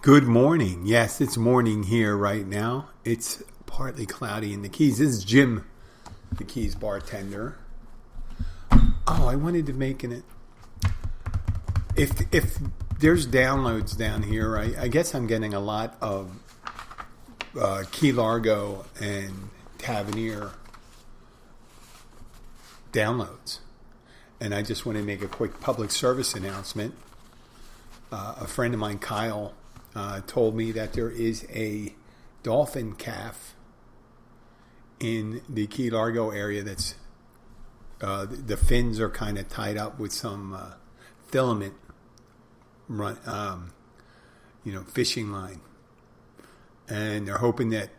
Good morning. Yes, it's morning here right now. It's partly cloudy in the Keys. This is Jim, the Keys bartender. Oh, I wanted to make it. If there's downloads down here, I guess I'm getting a lot of Key Largo and Tavernier downloads. And I just want to make a quick public service announcement. A friend of mine, Kyle, told me that there is a dolphin calf in the Key Largo area that's the fins are kind of tied up with some filament fishing line, and they're hoping that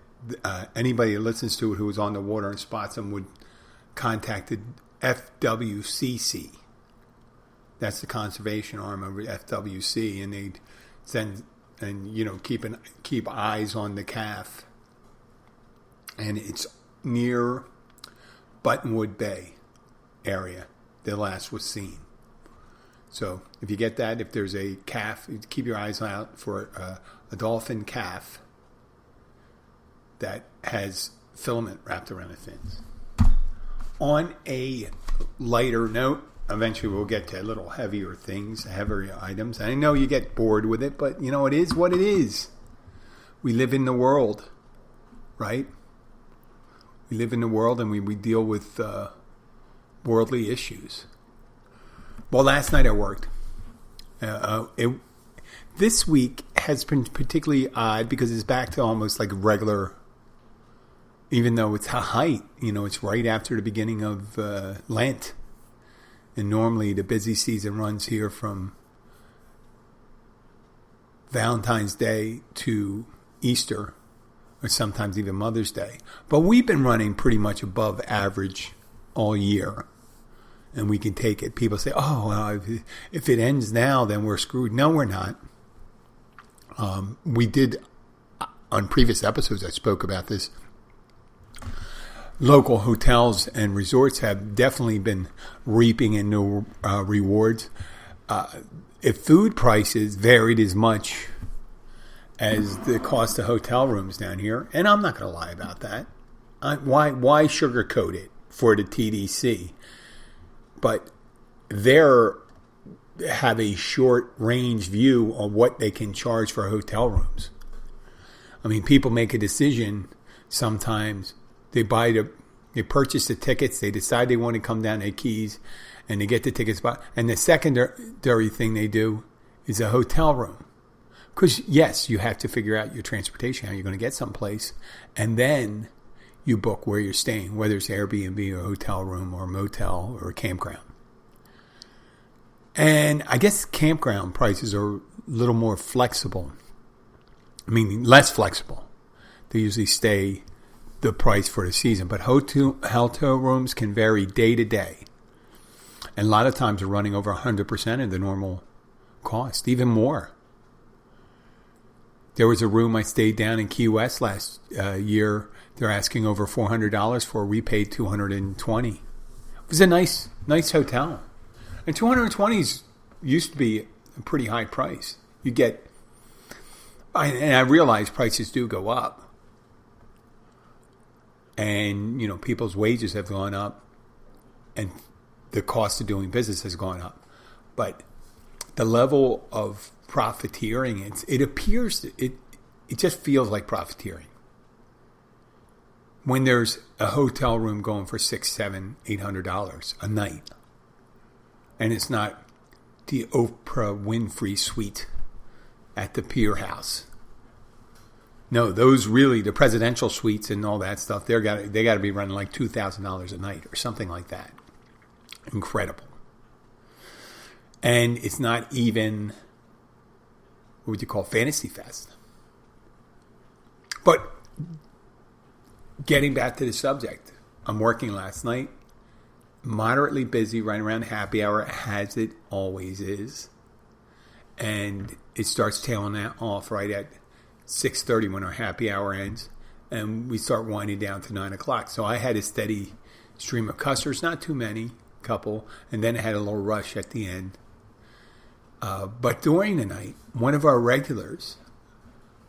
anybody who listens to it who is on the water and spots them would contact the FWCC. That's the conservation arm of FWC, and they'd send and keep eyes on the calf. And it's near Buttonwood Bay area that last was seen. So if you get that, if there's a calf, keep your eyes out for a dolphin calf that has filament wrapped around the fins. On a lighter note, eventually we'll get to a little heavier things, heavier items. I know you get bored with it, but it is what it is. We live in the world, right? We live in the world and we deal with worldly issues. Well, last night I worked. This week has been particularly odd because it's back to almost like regular, even though it's a height. It's right after the beginning of Lent. And normally the busy season runs here from Valentine's Day to Easter, or sometimes even Mother's Day. But we've been running pretty much above average all year. And we can take it. People say, if it ends now, then we're screwed. No, we're not. We did, on previous episodes, I spoke about this. Local hotels and resorts have definitely been reaping in new rewards. If food prices varied as much as the cost of hotel rooms down here, and I'm not going to lie about that. Why sugarcoat it for the TDC? But they have a short range view of what they can charge for hotel rooms. I mean, people make a decision sometimes. They purchase the tickets. They decide they want to come down to Keys, and they get the tickets. And the secondary thing they do is a hotel room. Because, yes, you have to figure out your transportation, how you're going to get someplace. And then you book where you're staying, whether it's Airbnb or a hotel room or a motel or a campground. And I guess campground prices are a little more flexible. I mean, less flexible. They usually stay the price for the season. But hotel rooms can vary day to day. And a lot of times they're running over 100% of the normal cost, even more. There was a room I stayed down in Key West last year. They're asking over $400 for. We paid $220. It was a nice hotel. And $220 used to be a pretty high price. You get, and I realize prices do go up. And, people's wages have gone up and the cost of doing business has gone up. But the level of profiteering, it appears, it just feels like profiteering. When there's a hotel room going for $600, $700, $800 a night. And it's not the Oprah Winfrey suite at the Pier House. No, those really, the presidential suites and all that stuff, they got to be running like $2,000 a night or something like that. Incredible. And it's not even, what would you call, Fantasy Fest. But getting back to the subject, I'm working last night, moderately busy, right around happy hour, as it always is. And it starts tailing off right at 6:30 when our happy hour ends, and we start winding down to 9 o'clock. So I had a steady stream of customers, not too many, couple, and then I had a little rush at the end. But during the night, one of our regulars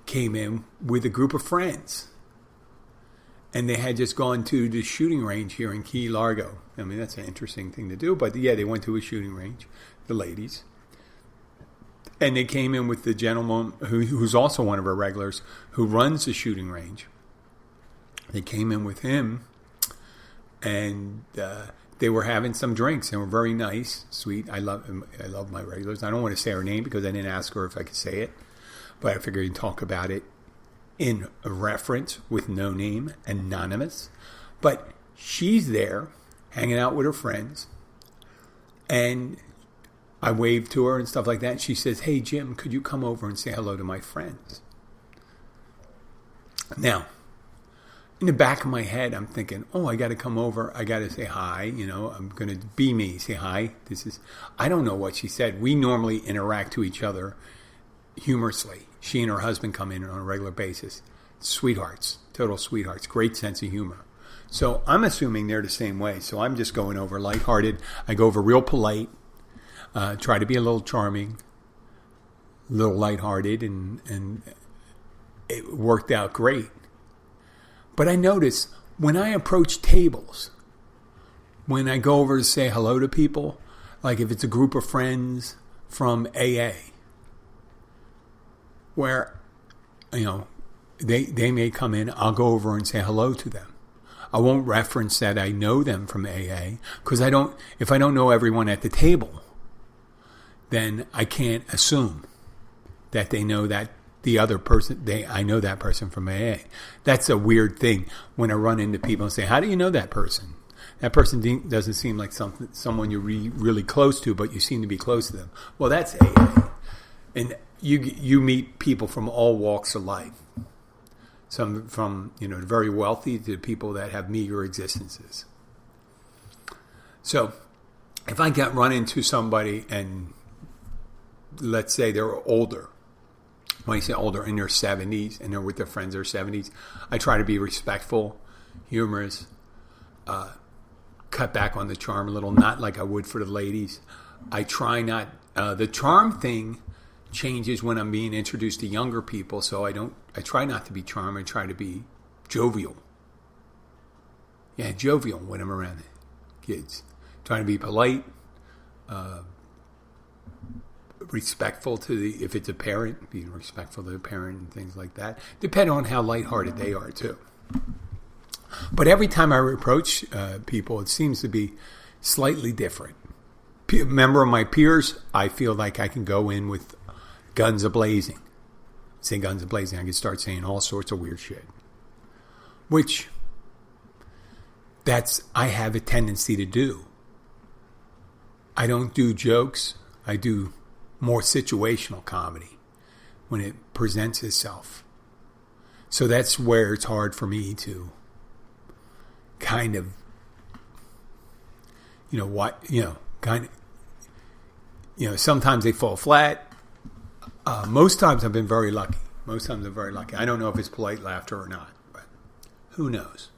came in with a group of friends. And they had just gone to the shooting range here in Key Largo. I mean, that's an interesting thing to do. But yeah, they went to a shooting range, the ladies. And they came in with the gentleman who's also one of our regulars who runs the shooting range. They came in with him, and they were having some drinks. They were very nice, sweet. I love my regulars. I don't want to say her name because I didn't ask her if I could say it. But I figured we'd talk about it in a reference with no name, anonymous. But she's there hanging out with her friends. And I waved to her and stuff like that. And she says, "Hey, Jim, could you come over and say hello to my friends?" Now, in the back of my head, I'm thinking, oh, I got to come over. I got to say hi. You know, I'm going to be me. Say hi. I don't know what she said. We normally interact to each other humorously. She and her husband come in on a regular basis. Sweethearts. Total sweethearts. Great sense of humor. So I'm assuming they're the same way. So I'm just going over lighthearted. I go over real polite. Try to be a little charming. A little lighthearted. And it worked out great. But I notice when I approach tables, when I go over to say hello to people, like if it's a group of friends from AA, where, you know, they may come in, I'll go over and say hello to them. I won't reference that I know them from AA, because if I don't know everyone at the table, then I can't assume that they know that the other person, I know that person from AA. That's a weird thing when I run into people and say, how do you know that person? That person doesn't seem like someone you're really close to, but you seem to be close to them. Well, that's AA. And you meet people from all walks of life. Some from, the very wealthy to people that have meager existences. So if I run into somebody and let's say they're older, when I say older, in their 70s, and they're with their friends in their 70s, I try to be respectful, humorous, cut back on the charm a little, not like I would for the ladies. I try not, the charm thing changes when I'm being introduced to younger people, so I try not to be charm, I try to be jovial. Yeah, jovial when I'm around the kids. Trying to be polite, respectful if it's a parent, being respectful to the parent and things like that. Depending on how lighthearted they are too. But every time I approach people, it seems to be slightly different. Member of my peers, I feel like I can go in with guns a-blazing. Say guns a-blazing, I can start saying all sorts of weird shit. Which, I have a tendency to do. I don't do jokes. I do more situational comedy when it presents itself. So that's where it's hard for me to kind of, sometimes they fall flat. Most times I've been very lucky. I don't know if it's polite laughter or not, but who knows?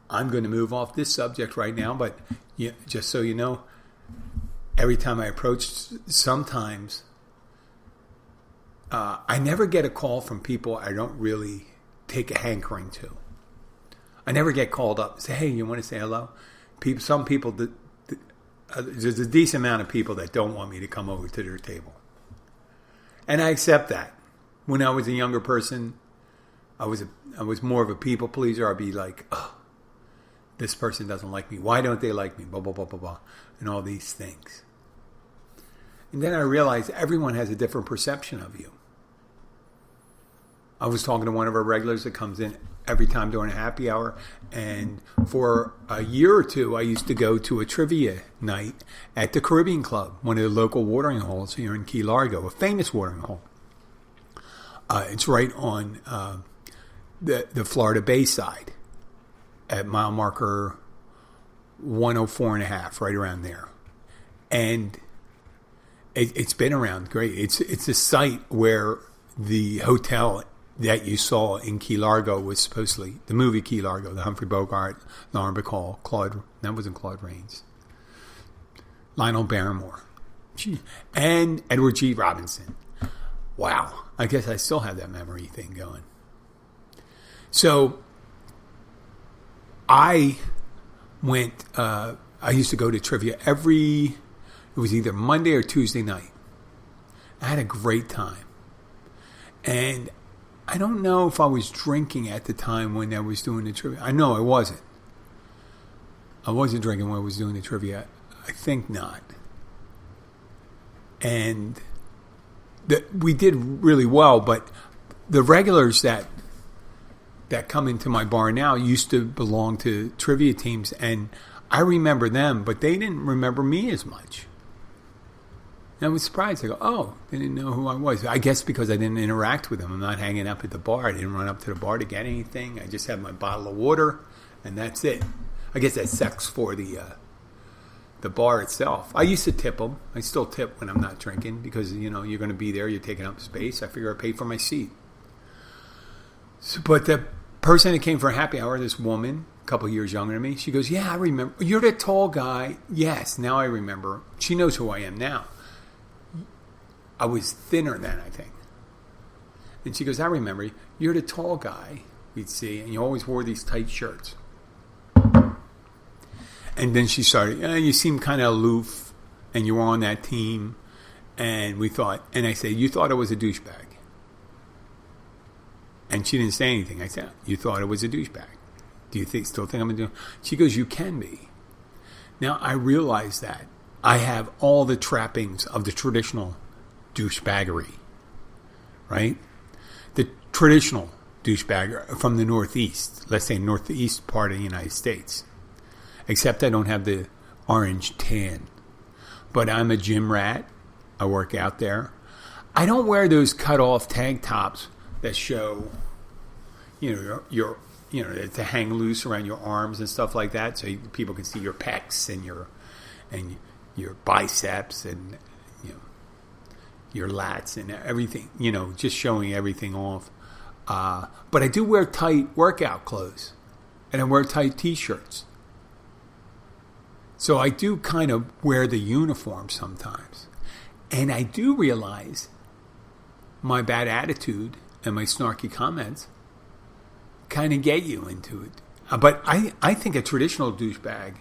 I'm going to move off this subject right now, but just so you know, every time I approach, sometimes I never get a call from people I don't really take a hankering to. I never get called up and say, hey, you want to say hello? Some people, there's a decent amount of people that don't want me to come over to their table. And I accept that. When I was a younger person, I was more of a people pleaser. I'd be like, oh, this person doesn't like me. Why don't they like me? Blah, blah, blah, blah, blah. And all these things. And then I realized everyone has a different perception of you. I was talking to one of our regulars that comes in every time during a happy hour. And for a year or two, I used to go to a trivia night at the Caribbean Club, one of the local watering holes here in Key Largo, a famous watering hole. It's right on the Florida Bay side at mile marker 104.5, right around there. And it's been around great. It's a site where the hotel that you saw in Key Largo was supposedly the movie Key Largo, the Humphrey Bogart, Lauren Bacall, that wasn't Claude Rains, Lionel Barrymore, and Edward G. Robinson. Wow. I guess I still have that memory thing going. So I went, I used to go to trivia it was either Monday or Tuesday night. I had a great time. And I don't know if I was drinking at the time when I was doing the trivia. I know I wasn't. I wasn't drinking when I was doing the trivia. I think not. And we did really well, but the regulars that come into my bar now used to belong to trivia teams, and I remember them, but they didn't remember me as much. And I was surprised. I go, oh, they didn't know who I was. I guess because I didn't interact with them. I'm not hanging up at the bar. I didn't run up to the bar to get anything. I just had my bottle of water, and that's it. I guess that's sex for the bar itself. I used to tip them. I still tip when I'm not drinking because, you're going to be there. You're taking up space. I figure I pay for my seat. So, but the person that came for a happy hour, this woman, a couple of years younger than me, she goes, yeah, I remember. You're the tall guy. Yes, now I remember. She knows who I am now. I was thinner then, I think. And she goes, I remember you. You're the tall guy we'd see, and you always wore these tight shirts. And then she started, you seem kind of aloof, and you were on that team. And we thought, and I said, you thought I was a douchebag. And she didn't say anything. I said, you thought I was a douchebag. Do you still think I'm a douchebag? She goes, you can be. Now, I realize that I have all the trappings of the traditional douchebaggery, right? The traditional douchebag from the Northeast, let's say Northeast part of the United States. Except I don't have the orange tan. But I'm a gym rat. I work out there. I don't wear those cut-off tank tops that show, your to hang loose around your arms and stuff like that, so people can see your pecs and your biceps and your lats and everything. Just showing everything off. But I do wear tight workout clothes, and I wear tight T-shirts. So I do kind of wear the uniform sometimes. And I do realize my bad attitude and my snarky comments kind of get you into it. But I think a traditional douchebag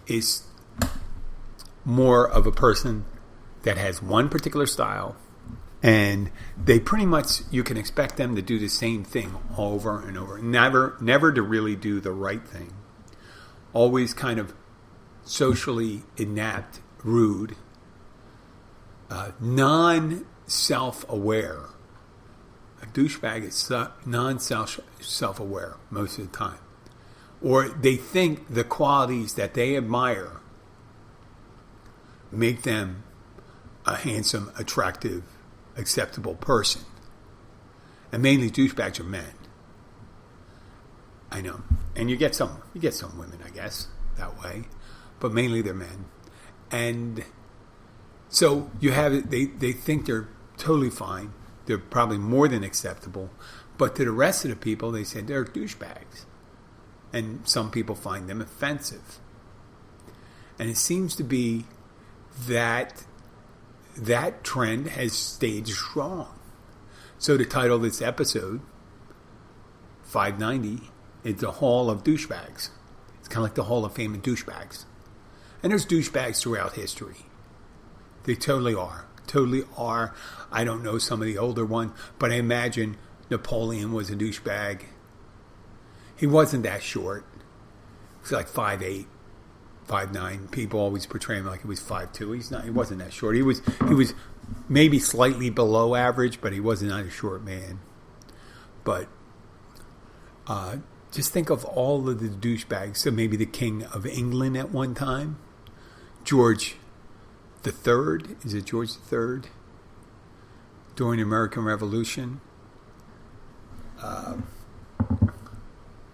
is more of a person that has one particular style, and they pretty much, you can expect them to do the same thing over and over. Never to really do the right thing. Always kind of socially inept, rude, non-self-aware. A douchebag is non-self-aware most of the time. Or they think the qualities that they admire make them a handsome, attractive, acceptable person. And mainly douchebags are men. I know. And you get some women, I guess, that way. But mainly they're men. And so you have it, they think they're totally fine. They're probably more than acceptable. But to the rest of the people, they say they're douchebags. And some people find them offensive. And it seems to be that trend has stayed strong. So the title of this episode, 590, is the Hall of Douchebags. It's kind of like the Hall of Fame of douchebags. And there's douchebags throughout history. They totally are. Totally are. I don't know some of the older ones, but I imagine Napoleon was a douchebag. He wasn't that short. He was like 5'8", 5'9". People always portray him like he was 5'2". He's not. He wasn't that short. He was maybe slightly below average, but he wasn't a short man. But just think of all of the douchebags. So maybe the King of England at one time. George the Third. Is it George the Third? During the American Revolution.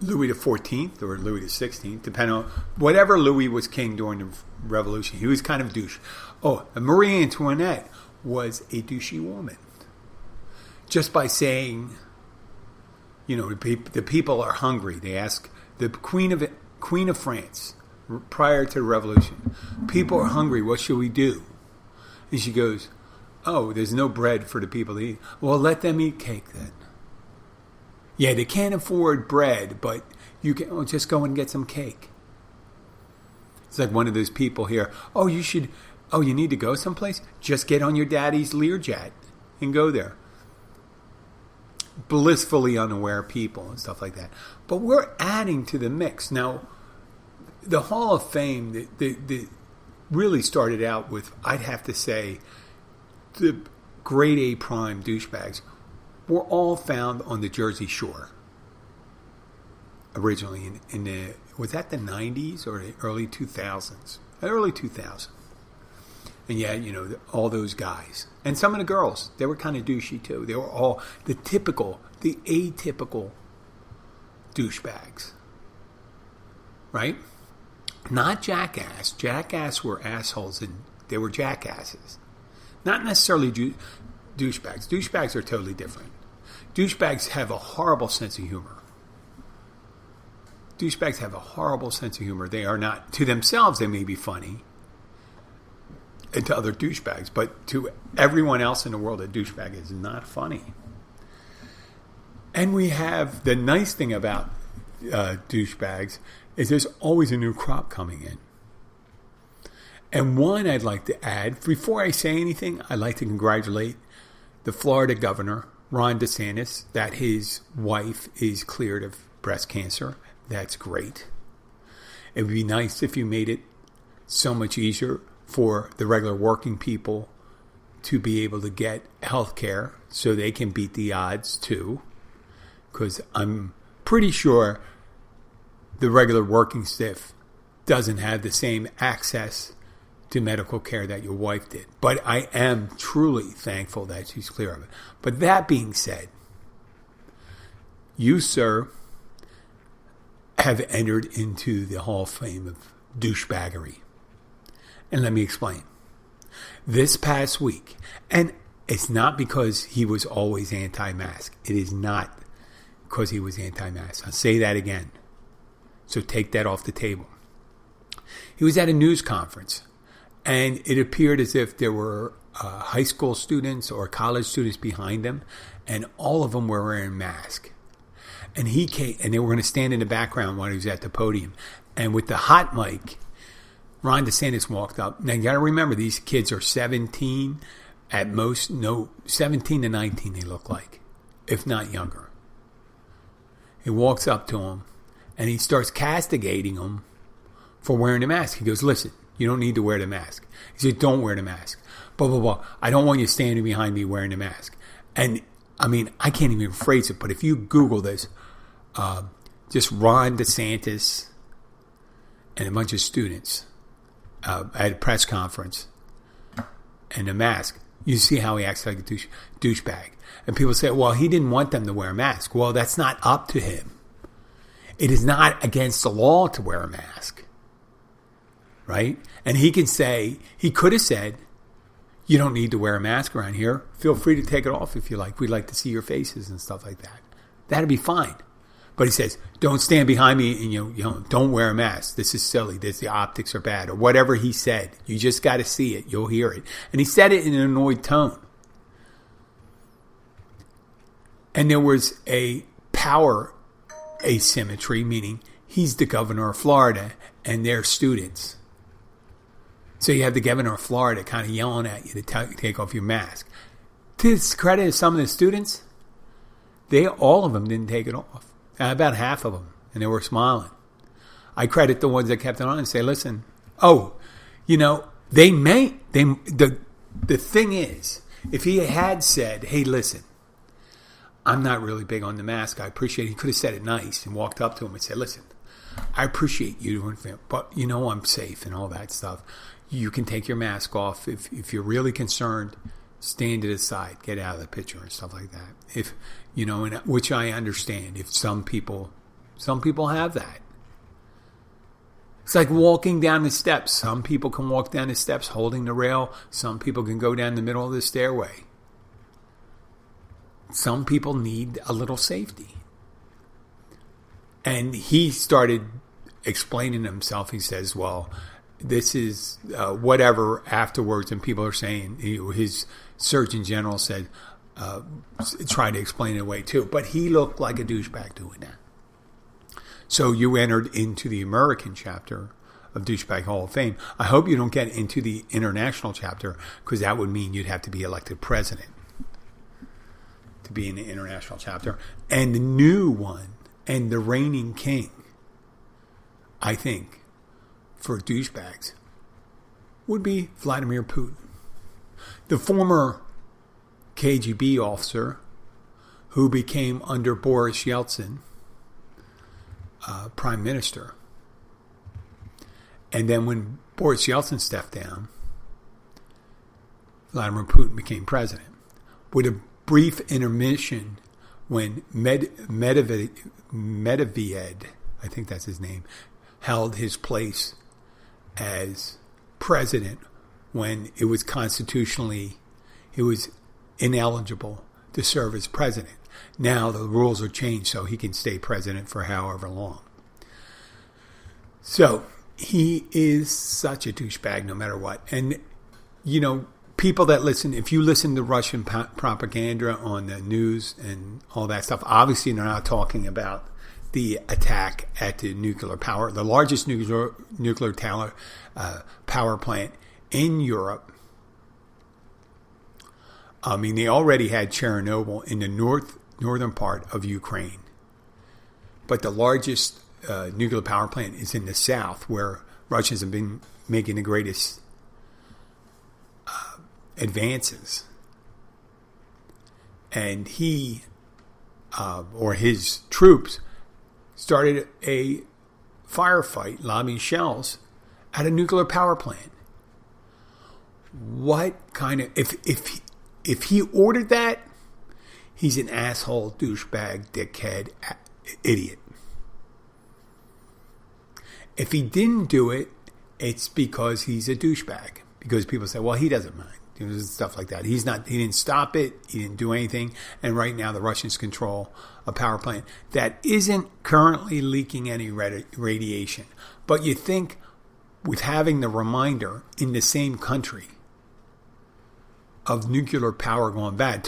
Louis the 14th or Louis the 16th, depending on whatever Louis was king during the Revolution. He was kind of douche. Oh, and Marie Antoinette was a douchey woman. Just by saying, the people are hungry. They ask the Queen of France prior to the Revolution, people are hungry. What should we do? And she goes, Oh, there's no bread for the people to eat. Well, let them eat cake then. Yeah, they can't afford bread, but you can just go and get some cake. It's like one of those people here. Oh, you need to go someplace? Just get on your daddy's Learjet and go there. Blissfully unaware people and stuff like that. But we're adding to the mix. Now, the Hall of Fame the really started out with, I'd have to say, the grade A prime douchebags were all found on the Jersey Shore. Originally, in the, was that the 90s or the early 2000s? Early 2000s. And yeah, all those guys. And some of the girls, they were kind of douchey too. They were all the atypical douchebags. Right? Not jackass. Jackass were assholes and they were jackasses. Not necessarily douchebags. Douchebags are totally different. Douchebags have a horrible sense of humor. Douchebags have a horrible sense of humor. They are not, to themselves, they may be funny. And to other douchebags. But to everyone else in the world, a douchebag is not funny. And we have, the nice thing about douchebags is there's always a new crop coming in. And one I'd like to add, before I say anything, I'd like to congratulate the Florida governor, Ron DeSantis, that his wife is cleared of breast cancer. That's great. It would be nice if you made it so much easier for the regular working people to be able to get health care so they can beat the odds too. Because I'm pretty sure the regular working stiff doesn't have the same access to medical care that your wife did. But I am truly thankful that she's clear of it. But that being said, you, sir, have entered into the Hall of Fame of douchebaggery. And let me explain. This past week, and it's not because he was always anti-mask. It is not because he was anti-mask. I'll say that again. So take that off the table. He was at a news conference. And it appeared as if there were high school students or college students behind him, and all of them were wearing masks. And he came, and they were going to stand in the background while he was at the podium. And with the hot mic, Ron DeSantis walked up. Now you got to remember, these kids are 17 at most. No, 17 to 19 they look like, if not younger. He walks up to him, and he starts castigating him for wearing the mask. He goes, "Listen. You don't need to wear the mask." He said, "Don't wear the mask. Blah, blah, blah. I don't want you standing behind me wearing the mask." And, I mean, I can't even phrase it, but if you Google this, just Ron DeSantis and a bunch of students at a press conference and a mask, you see how he acts like a douchebag. And people say, well, he didn't want them to wear a mask. Well, that's not up to him. It is not against the law to wear a mask. Right? And he could have said, you don't need to wear a mask around here. Feel free to take it off if you like. We'd like to see your faces and stuff like that. That'd be fine. But he says, don't stand behind me and don't wear a mask. This is silly. The optics are bad. Or whatever he said. You just got to see it. You'll hear it. And he said it in an annoyed tone. And there was a power asymmetry, meaning he's the governor of Florida and they're students. So you have the governor of Florida kind of yelling at you to take off your mask. To the credit of some of the students, all of them didn't take it off. About half of them. And they were smiling. I credit the ones that kept it on and say, listen, they may, the thing is, if he had said, hey, listen, I'm not really big on the mask. I appreciate it. He could have said it nice and walked up to him and said, listen, I appreciate you doing it, but I'm safe and all that stuff. You can take your mask off. If you're really concerned, stand to the side, get out of the picture and stuff like that. If, which I understand. If some people have that. It's like walking down the steps. Some people can walk down the steps holding the rail. Some people can go down the middle of the stairway. Some people need a little safety. And he started explaining himself. He says, well, this is whatever afterwards, and people are saying his Surgeon General said, try to explain it away too. But he looked like a douchebag doing that. So you entered into the American chapter of Douchebag Hall of Fame. I hope you don't get into the international chapter, because that would mean you'd have to be elected president to be in the international chapter. And the new one, and the reigning king, I think, for douchebags, would be Vladimir Putin. The former KGB officer who became, under Boris Yeltsin, prime minister. And then when Boris Yeltsin stepped down, Vladimir Putin became president. With a brief intermission when Medvedev, I think that's his name, held his place as president when it was constitutionally, he was ineligible to serve as president. Now the rules are changed so he can stay president for however long. So he is such a douchebag no matter what. And, you know, people that listen, if you listen to Russian propaganda on the news and all that stuff, obviously they're not talking about the attack at the the largest nuclear power plant in Europe. I mean, they already had Chernobyl in the northern part of Ukraine. But the largest nuclear power plant is in the south, where Russians have been making the greatest advances. And he, or his troops, started a firefight lobbing shells at a nuclear power plant. What kind of... If he ordered that, he's an asshole, douchebag, dickhead, idiot. If he didn't do it, it's because he's a douchebag. Because people say, well, he doesn't mind. Stuff like that. He didn't stop it. He didn't do anything. And right now the Russians control a power plant that isn't currently leaking any radiation. But you think with having the reminder in the same country of nuclear power going bad,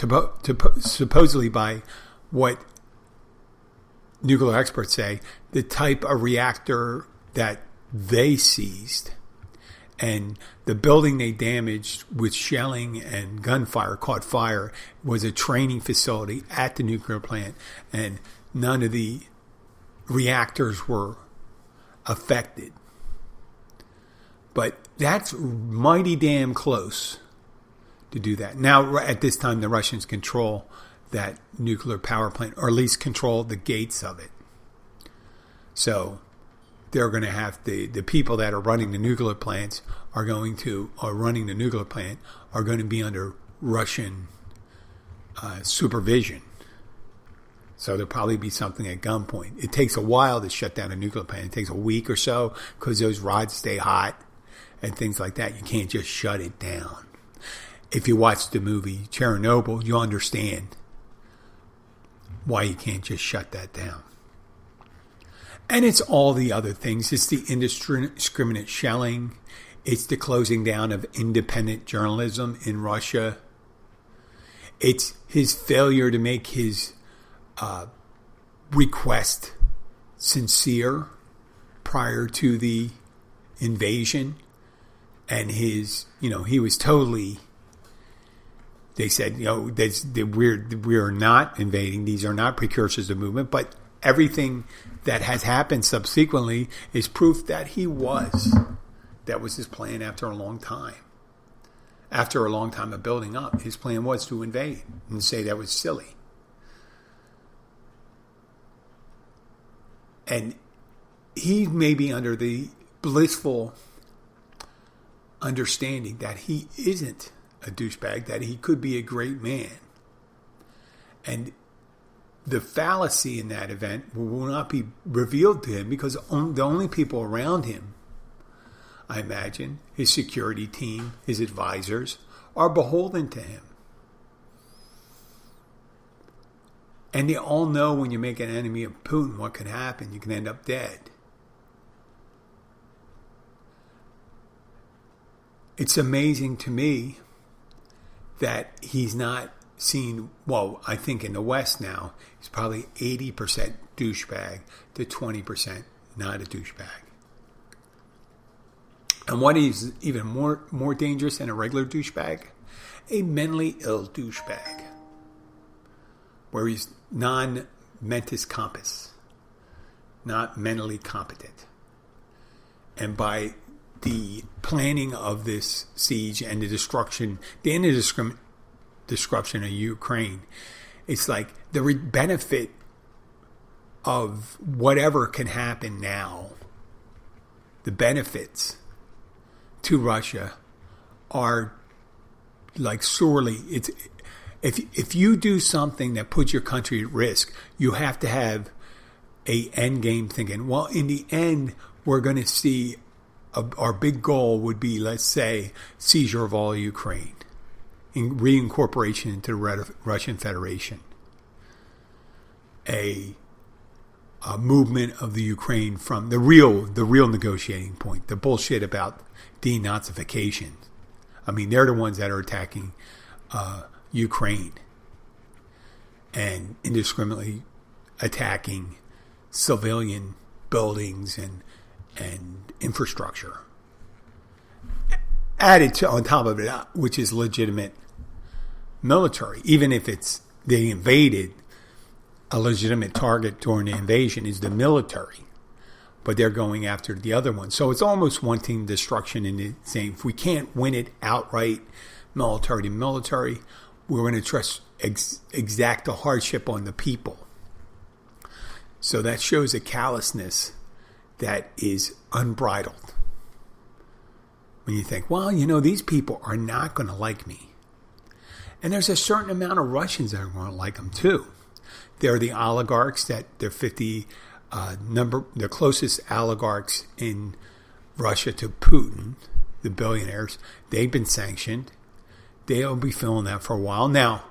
supposedly by what nuclear experts say, the type of reactor that they seized and the building they damaged with shelling and gunfire caught fire was a training facility at the nuclear plant, and none of the reactors were affected. But that's mighty damn close to do that. Now, at this time, the Russians control that nuclear power plant, or at least control the gates of it. So they're going to have the people that are running the nuclear plants are going to be under Russian supervision. So there'll probably be something at gunpoint. It takes a while to shut down a nuclear plant. It takes a week or so because those rods stay hot and things like that. You can't just shut it down. If you watch the movie Chernobyl, you'll understand why you can't just shut that down. And it's all the other things. It's the indiscriminate shelling. It's the closing down of independent journalism in Russia. It's his failure to make his request sincere prior to the invasion. And his, he was totally... They said, we're not invading. These are not precursors of movement. But everything that has happened subsequently is proof that he was. That was his plan after a long time. After a long time of building up, his plan was to invade and say that was silly. And he may be under the blissful understanding that he isn't a douchebag, that he could be a great man. And the fallacy in that event will not be revealed to him because the only people around him, I imagine, his security team, his advisors, are beholden to him. And they all know when you make an enemy of Putin, what can happen. You can end up dead. it's amazing to me that he's not seen, well, I think in the West now, he's probably 80% douchebag to 20% not a douchebag. And what is even more dangerous than a regular douchebag? A mentally ill douchebag, where he's non-mentis compos, not mentally competent. And by the planning of this siege and the destruction, the destruction of Ukraine, it's like the benefit of whatever can happen now, the benefits to Russia are like sorely, it's if you do something that puts your country at risk, you have to have a end game thinking. Well, in the end, we're going to see our big goal would be, let's say, seizure of all Ukraine, in reincorporation into the Russian Federation, a movement of the Ukraine from the real negotiating point, the bullshit about denazification. I mean, they're the ones that are attacking Ukraine and indiscriminately attacking civilian buildings and infrastructure. Added to on top of it, which is legitimate military, even if it's they invaded, a legitimate target during the invasion is the military, but they're going after the other one. So it's almost wanting destruction in saying, if we can't win it outright, military to military, we're going to exact a hardship on the people. So that shows a callousness that is unbridled. When you think, well, these people are not going to like me. And there's a certain amount of Russians that are going to like them too. They're the oligarchs that they're 50 the closest oligarchs in Russia to Putin, the billionaires. They've been sanctioned. They'll be feeling that for a while. Now,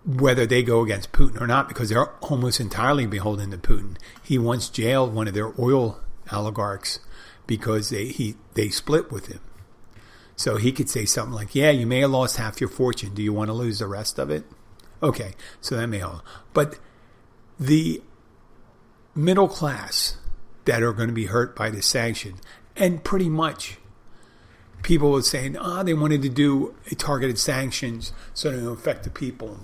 whether they go against Putin or not, because they're almost entirely beholden to Putin. He once jailed one of their oil oligarchs because they split with him. So he could say something like, yeah, you may have lost half your fortune. Do you want to lose the rest of it? Okay, so that may help. But the middle class that are going to be hurt by the sanction, and pretty much people were saying, they wanted to do targeted sanctions so they don't affect the people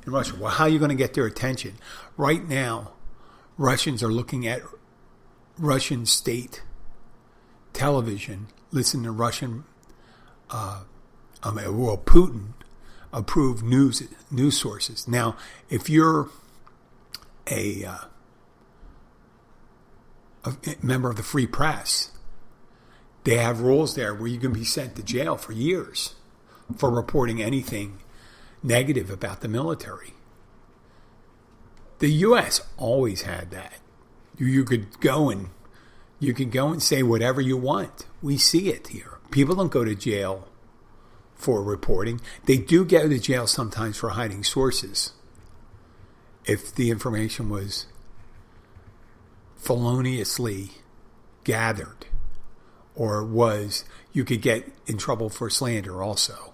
in Russia. Well, how are you going to get their attention? Right now, Russians are looking at Russian state television, listen to Russian, Putin approved news sources. Now, if you're a member of the free press, they have rules there where you can be sent to jail for years for reporting anything negative about the military. The U.S. always had that. You could go and say whatever you want. We see it here. People don't go to jail for reporting. They do go to jail sometimes for hiding sources. If the information was feloniously gathered, or you could get in trouble for slander also.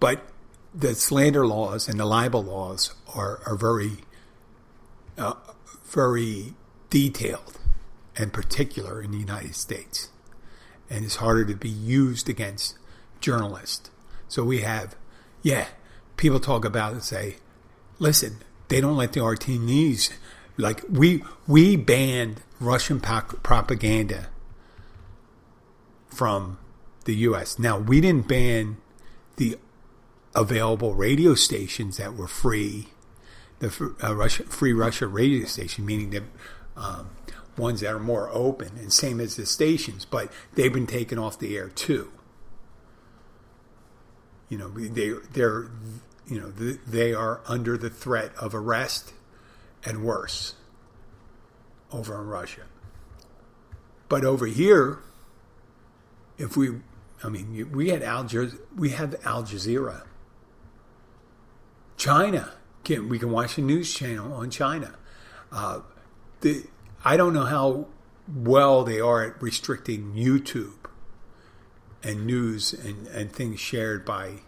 But the slander laws and the libel laws are very, very detailed and particular in the United States. And it's harder to be used against journalists. So we have, people talk about it and say, listen, they don't let the RTNs, like we banned Russian propaganda from the U.S. Now, we didn't ban the available radio stations that were free, the Free Russia radio station, meaning the ones that are more open, and same as the stations, but they've been taken off the air too. They are under the threat of arrest and worse over in Russia. But over here, we have Al Jazeera. China, we can watch a news channel on China. I don't know how well they are at restricting YouTube and news and things shared by,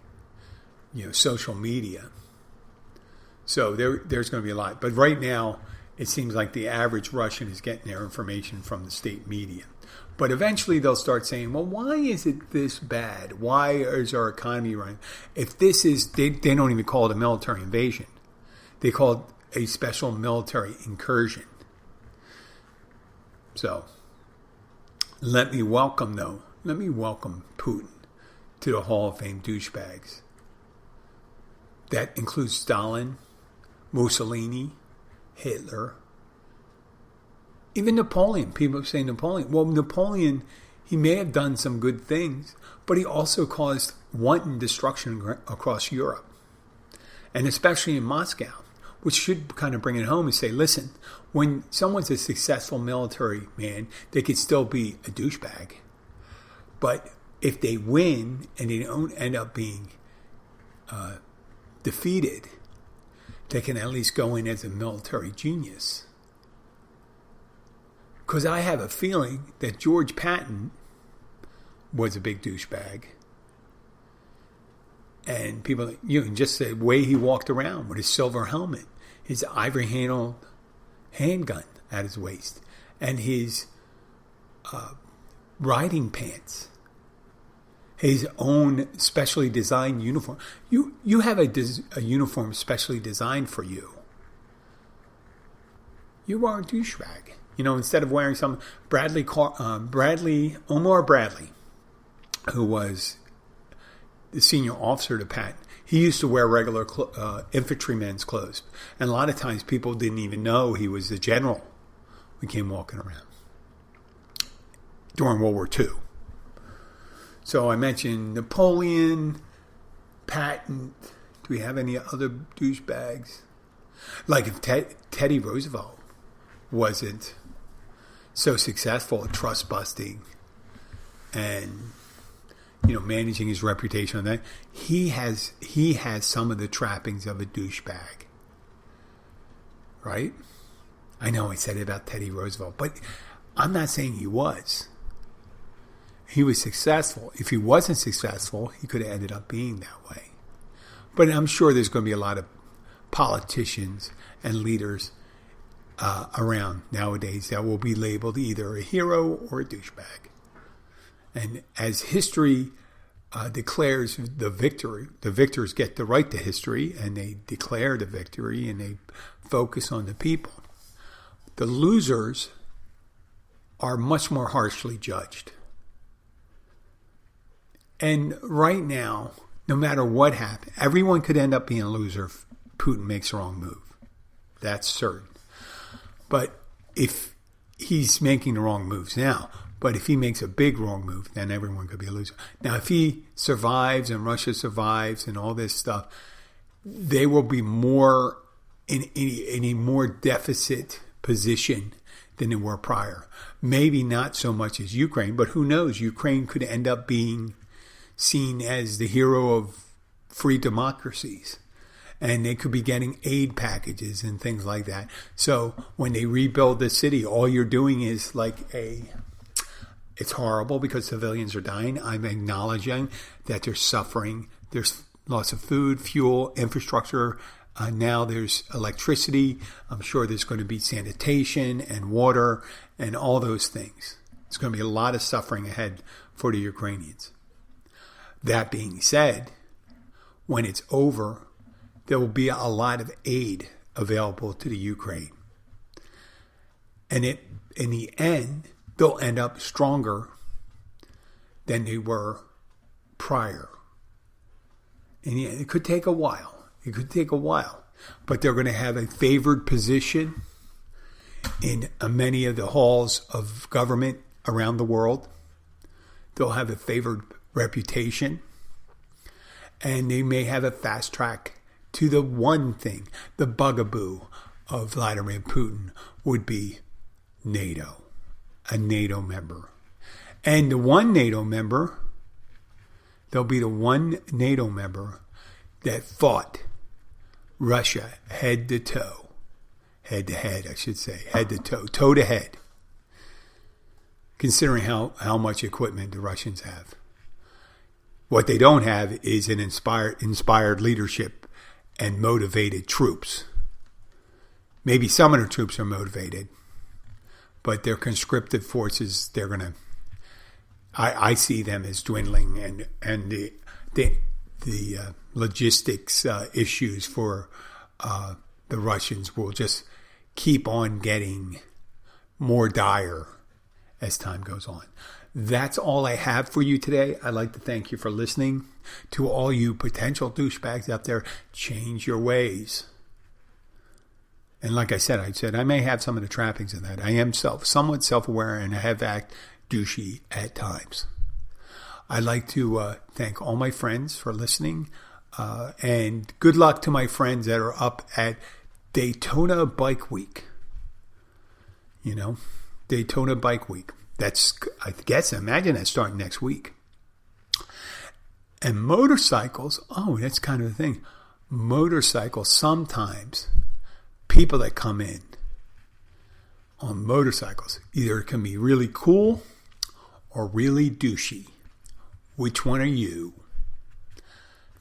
social media. So there's going to be a lot. But right now, it seems like the average Russian is getting their information from the state media. But eventually they'll start saying, well, why is it this bad? Why is our economy running? If this is, they don't even call it a military invasion. They call it a special military incursion. So, let me welcome Putin to the Hall of Fame douchebags. That includes Stalin, Mussolini, Hitler, even Napoleon. People say Napoleon. Well, Napoleon, he may have done some good things, but he also caused wanton destruction across Europe, and especially in Moscow, which should kind of bring it home and say, listen, when someone's a successful military man, they could still be a douchebag. But if they win and they don't end up being defeated, they can at least go in as a military genius. Because I have a feeling that George Patton was a big douchebag. And people, just the way he walked around with his silver helmet, his ivory-handled handgun at his waist, and his riding pants, his own specially designed uniform. You have a uniform specially designed for you. You are a douchebag. Instead of wearing some Omar Bradley, who was the senior officer to Patton, he used to wear regular infantryman's clothes. And a lot of times people didn't even know he was the general we came walking around during World War II. So I mentioned Napoleon, Patton. Do we have any other douchebags? Like if Teddy Roosevelt wasn't so successful at trust busting and managing his reputation on that, he has some of the trappings of a douchebag, right? I know I said it about Teddy Roosevelt, but I'm not saying he was. He was successful. If he wasn't successful, he could have ended up being that way. But I'm sure there's going to be a lot of politicians and leaders around nowadays that will be labeled either a hero or a douchebag. And as history declares the victory, the victors get the right to history, and they declare the victory, and they focus on the people. The losers are much more harshly judged. And right now, no matter what happens, everyone could end up being a loser if Putin makes the wrong move. That's certain. But if he's making the wrong moves now, but if he makes a big wrong move, then everyone could be a loser. Now, if he survives and Russia survives and all this stuff, they will be more in a more deficit position than they were prior. Maybe not so much as Ukraine, but who knows? Ukraine could end up being seen as the hero of free democracies. And they could be getting aid packages and things like that. So when they rebuild the city, all you're doing is it's horrible because civilians are dying. I'm acknowledging that they're suffering. There's lots of food, fuel, infrastructure. Now there's electricity. I'm sure there's going to be sanitation and water and all those things. It's going to be a lot of suffering ahead for the Ukrainians. That being said, when it's over, there will be a lot of aid available to the Ukraine. And in the end, they'll end up stronger than they were prior. And it could take a while. But they're going to have a favored position in many of the halls of government around the world. They'll have a favored reputation. And they may have a fast track to the one thing, the bugaboo of Vladimir Putin would be NATO, a NATO member. And the one NATO member, there'll be the one NATO member that fought Russia head to toe, head to head, I should say, head to toe, toe to head, considering how much equipment the Russians have. What they don't have is an inspired leadership and motivated troops. Maybe some of the troops are motivated, but their conscripted forces, they're going to, I see them as dwindling, and the logistics issues for the Russians will just keep on getting more dire as time goes on. That's all I have for you today. I'd like to thank you for listening. To all you potential douchebags out there, change your ways. And like I said I may have some of the trappings of that. I am somewhat self-aware, and I have act douchey at times. I'd like to thank all my friends for listening. And good luck to my friends that are up at Daytona Bike Week. Daytona Bike Week. Imagine that starting next week. And motorcycles, that's kind of the thing. Motorcycles, sometimes people that come in on motorcycles, either it can be really cool or really douchey. Which one are you?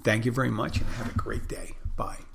Thank you very much and have a great day. Bye.